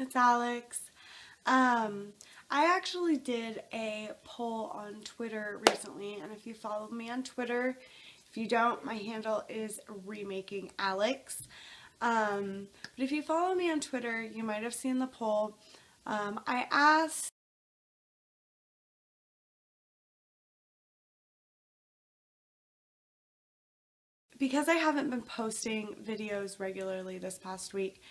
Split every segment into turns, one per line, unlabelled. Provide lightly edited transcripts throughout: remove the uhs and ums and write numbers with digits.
it's Alex. I actually did a poll on Twitter recently, and if you followed me on Twitter, if you don't, my handle is RemakingAlex. But if you follow me on Twitter, you might have seen the poll. I asked because I haven't been posting videos regularly this past week,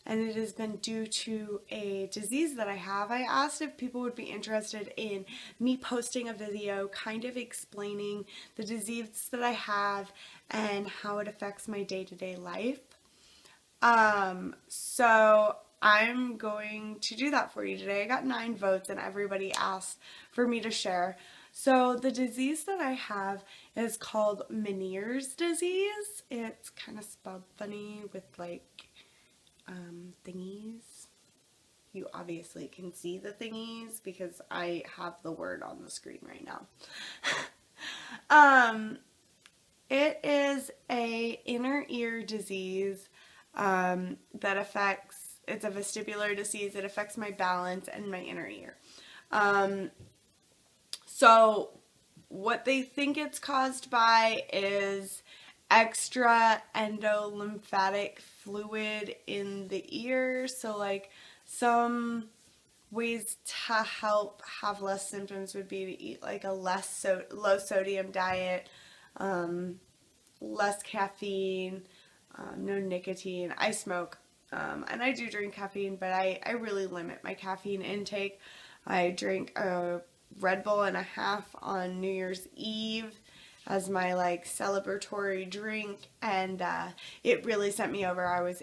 and it has been due to a disease that I have, I asked if people would be interested in me posting a video kind of explaining the disease that I have and how it affects my day-to-day life. So I'm going to do that for you today. I got 9 votes and everybody asked for me to share. So the disease that I have is called Meniere's disease. It's kind of spelled funny with like thingies. You obviously can see the thingies because I have the word on the screen right now. It is a inner ear disease that affects, it's a vestibular disease. It affects my balance and my inner ear. So what they think it's caused by is extra endolymphatic fluid in the ear. So like some ways to help have less symptoms would be to eat like a low sodium diet, less caffeine, no nicotine. I smoke, and I do drink caffeine, but I really limit my caffeine intake. I drink a Red Bull and a half on New Year's Eve as my like celebratory drink, and it really sent me over. I was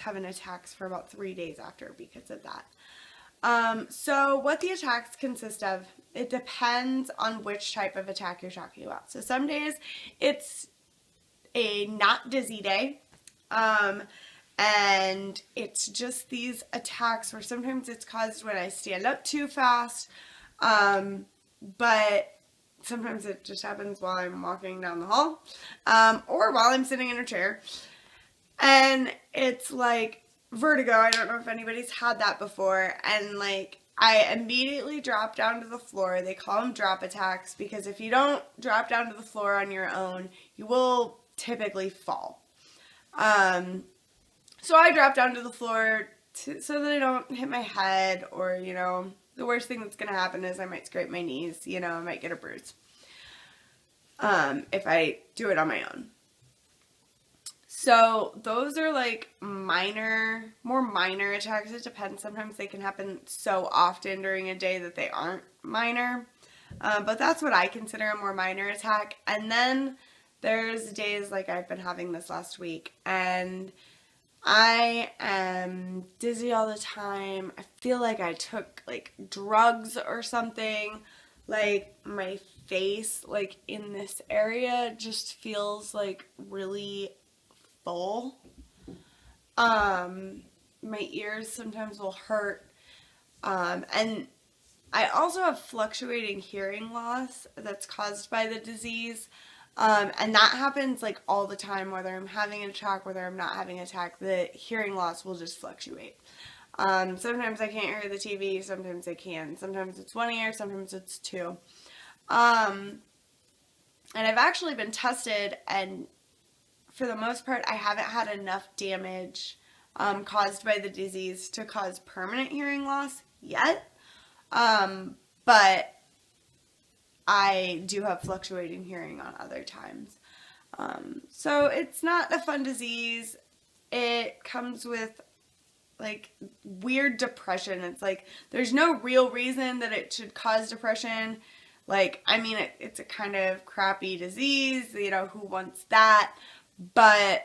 having attacks for about 3 days after because of that. So what the attacks consist of, it depends on which type of attack you're talking about. So some days it's a not dizzy day, and it's just these attacks where sometimes it's caused when I stand up too fast, but sometimes it just happens while I'm walking down the hall, or while I'm sitting in a chair, and it's like vertigo. I don't know if anybody's had that before, and like I immediately drop down to the floor. They call them drop attacks because if you don't drop down to the floor on your own, you will typically fall. So I drop down to the floor so that I don't hit my head, or, you know, the worst thing that's going to happen is I might scrape my knees, you know, I might get a bruise, if I do it on my own. So those are like more minor attacks. It depends. Sometimes they can happen so often during a day that they aren't minor. But that's what I consider a more minor attack. And then there's days like I've been having this last week, and I am dizzy all the time. I feel like I took like drugs or something. Like my face, like in this area, just feels like really full. My ears sometimes will hurt. And I also have fluctuating hearing loss that's caused by the disease. And that happens like all the time, whether I'm having an attack, whether I'm not having an attack, the hearing loss will just fluctuate. Sometimes I can't hear the TV, sometimes I can. Sometimes it's one ear, sometimes it's two. And I've actually been tested, and for the most part, I haven't had enough damage caused by the disease to cause permanent hearing loss yet. But I do have fluctuating hearing on other times. So it's not a fun disease. It comes with like weird depression. It's like there's no real reason that it should cause depression. Like, I mean, it's a kind of crappy disease, you know, who wants that? But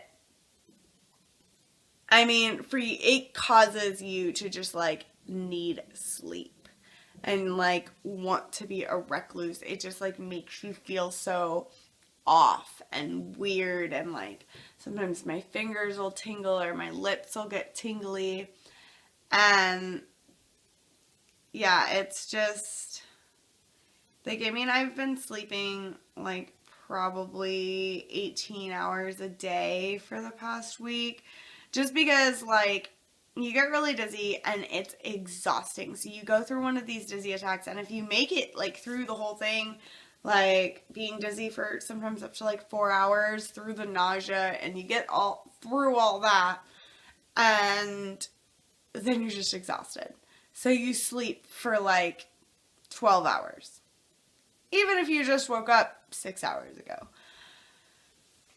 I mean, it causes you to just like need sleep and like want to be a recluse. It just like makes you feel so off and weird, and like sometimes my fingers will tingle or my lips will get tingly, and yeah, it's just like, I mean, I've been sleeping like probably 18 hours a day for the past week just because like you get really dizzy and it's exhausting. So you go through one of these dizzy attacks, and if you make it like through the whole thing, like being dizzy for sometimes up to like 4 hours through the nausea, and you get all through all that, and then you're just exhausted. So you sleep for like 12 hours. Even if you just woke up 6 hours ago.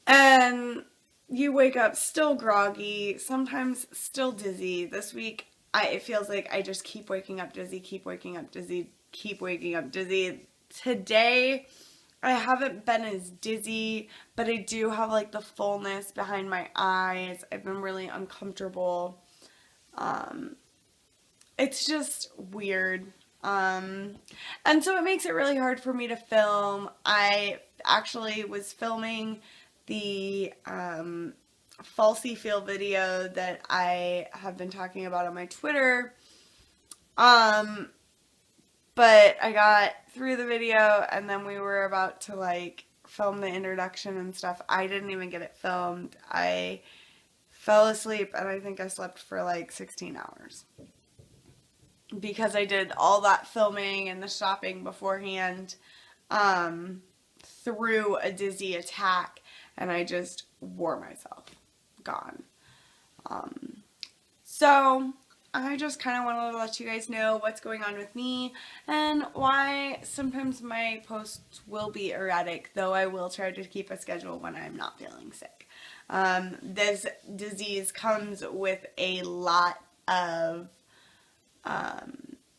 And you wake up still groggy, sometimes still dizzy. This week, it feels like I just keep waking up dizzy, keep waking up dizzy, keep waking up dizzy. Today, I haven't been as dizzy, but I do have like the fullness behind my eyes. I've been really uncomfortable. It's just weird. And so it makes it really hard for me to film. I actually was filming the falsy feel video that I have been talking about on my Twitter. But I got through the video, and then we were about to like film the introduction and stuff. I didn't even get it filmed. I fell asleep, and I think I slept for like 16 hours. Because I did all that filming and the shopping beforehand through a dizzy attack, and I just wore myself. Gone. So I just kind of wanted to let you guys know what's going on with me and why sometimes my posts will be erratic, though I will try to keep a schedule when I'm not feeling sick. This disease comes with a lot of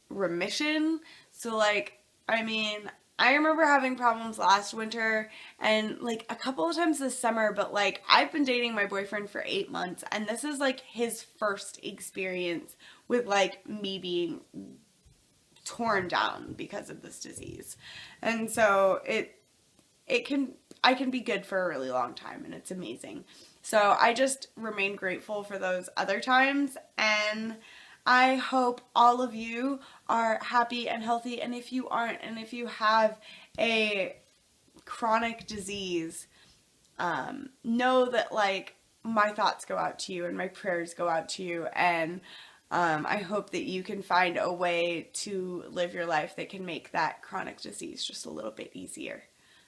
remission. So like, I mean, I remember having problems last winter and like a couple of times this summer, but like I've been dating my boyfriend for 8 months, and this is like his first experience with like me being torn down because of this disease. And so I can be good for a really long time, and it's amazing. So I just remain grateful for those other times, and I hope all of you are happy and healthy, and if you aren't, and if you have a chronic disease, know that like my thoughts go out to you and my prayers go out to you, and I hope that you can find a way to live your life that can make that chronic disease just a little bit easier.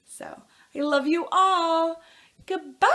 So I love you all. Goodbye.